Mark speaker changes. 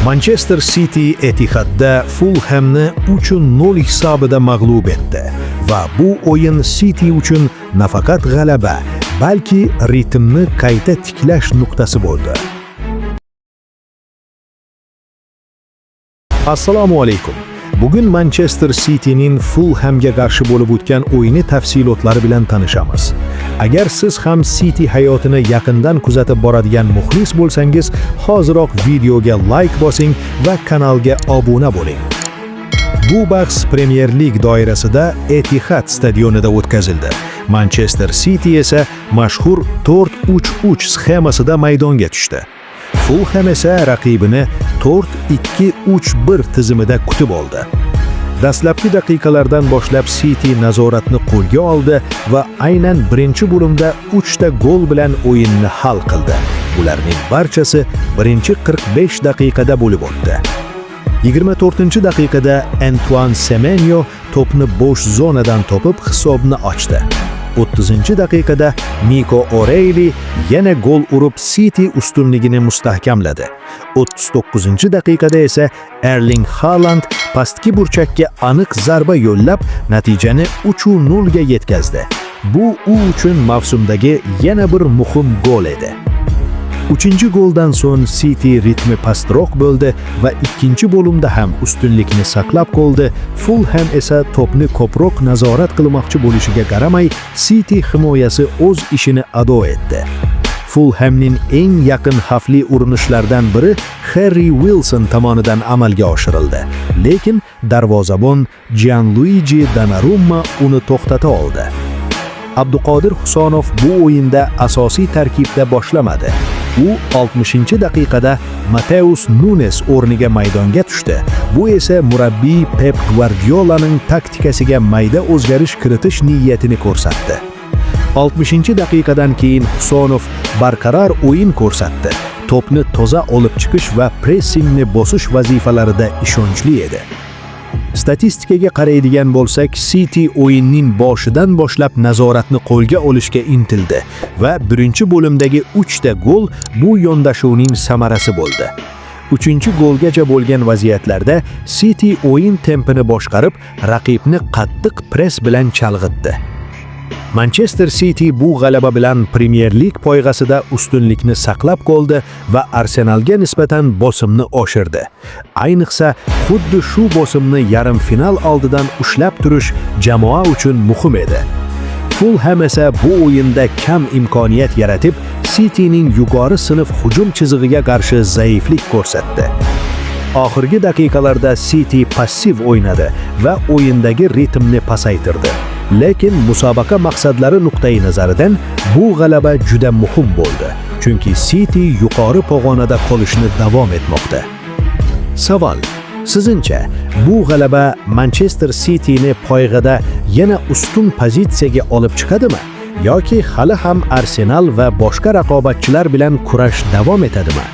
Speaker 1: Manchester City Etihadda Fulhamni 3-0 hisobida mag'lub etdi va bu o'yin City uchun nafaqat g'alaba, balki ritmni qayta tiklash nuqtasi bo'ldi. Assalomu alaykum. Bugun Manchester City'ning Fulhamga qarshi bo'lib o'tgan o'yini tafsilotlari bilan tanishamiz. Agar siz ham City hayotini yaqindan kuzatib boradigan muxlis bo'lsangiz, hoziroq videoga like bosing va kanalga obuna bo'ling. Bu bahs Premier Lig doirasida Etihad stadionida o'tkazildi. Manchester City esa mashhur 4-3-3 sxemasida maydonga tushdi. Fulham esa raqibini 4-2-3-1 tizimida kutib oldi. Dastlabki daqiqalardan boshlab City nazoratni qo'lga oldi va aynan birinchi bo'limda 3 ta gol bilan o'yinni hal qildi. Ularning barchasi birinchi 45 daqiqada bo'lib o'tdi. 24-daqiqada Antoine Semenyo to'pni bo'sh zonadan topib hisobni ochdi. 30-daqiqada Nico O'Reilly yana gol urib City ustunligini mustahkamladi. 39-daqiqada esa Erling Haaland pastki burchakka aniq zarba yo'llab natijani 3-0 ga yetkazdi. Bu u uchun mavsumdagi yana bir muhim gol edi. 3-goldan so'ng City ritmi pastroq bo'ldi va ikkinchi bo'limda ham ustunlikni saqlab qoldi. Fulham esa to'pni ko'proq nazorat qilmoqchi bo'lishiga qaramay, City himoyasi o'z ishini ado etdi. Fulhamning eng yaqin xavfli urinishlaridan biri Harry Wilson tomonidan amalga oshirildi, lekin darvozabon Gianluigi Donnarumma uni to'xtata oldi. Abduqodir Husonov bu o'yinda asosiy tarkibda boshlamadi. U 60-daqiqada Mateus Nunes o'rniga maydonga tushdi. Bu esa murabbiy Pep Guardiolaning taktikasiga mayda o'zgarish kiritish niyatini ko'rsatdi. 60-daqiqadan keyin Husonov barqaror o'yin ko'rsatdi. To'pni toza olib chiqish va pressingni bosish vazifalarida ishonchli edi. Statistikaga qaraydigan bo'lsak, City o'yinning boshidan boshlab nazoratni qo'lga olishga intildi va birinchi bo'limdagi 3 ta gol bu yondashuvning samarasi bo'ldi. 3-golgacha bo'lgan vaziyatlarda City o'yin tempini boshqarib, raqibni qattiq press bilan chalg'itdi. Manchester City bu g'alaba bilan Premier Lig poygasida ustunlikni saqlab qoldi va Arsenalga nisbatan bosimni oshirdi. Ayniqsa, xuddi shu bosimni yarim final oldidan ushlab turish jamoa uchun muhim edi. Fulham esa bu o'yinda kam imkoniyat yaratib, City'ning yuqori sinf hujum chizig'iga qarshi zaiflik ko'rsatdi. Oxirgi daqiqalarda City passiv o'ynadi va o'yindagi ritmni pasaytirdi. Lekin musobaqa maqsadlari nuqtai nazaridan bu g'alaba juda muhim bo'ldi, chunki City yuqori pog'onada qolishni davom etmoqda. Savol: sizningcha bu g'alaba Manchester City'ni poyg'ada yana ustun pozitsiyaga olib chiqadimi, yoki hali ham Arsenal va boshqa raqobatchilar bilan kurash davom etadimi?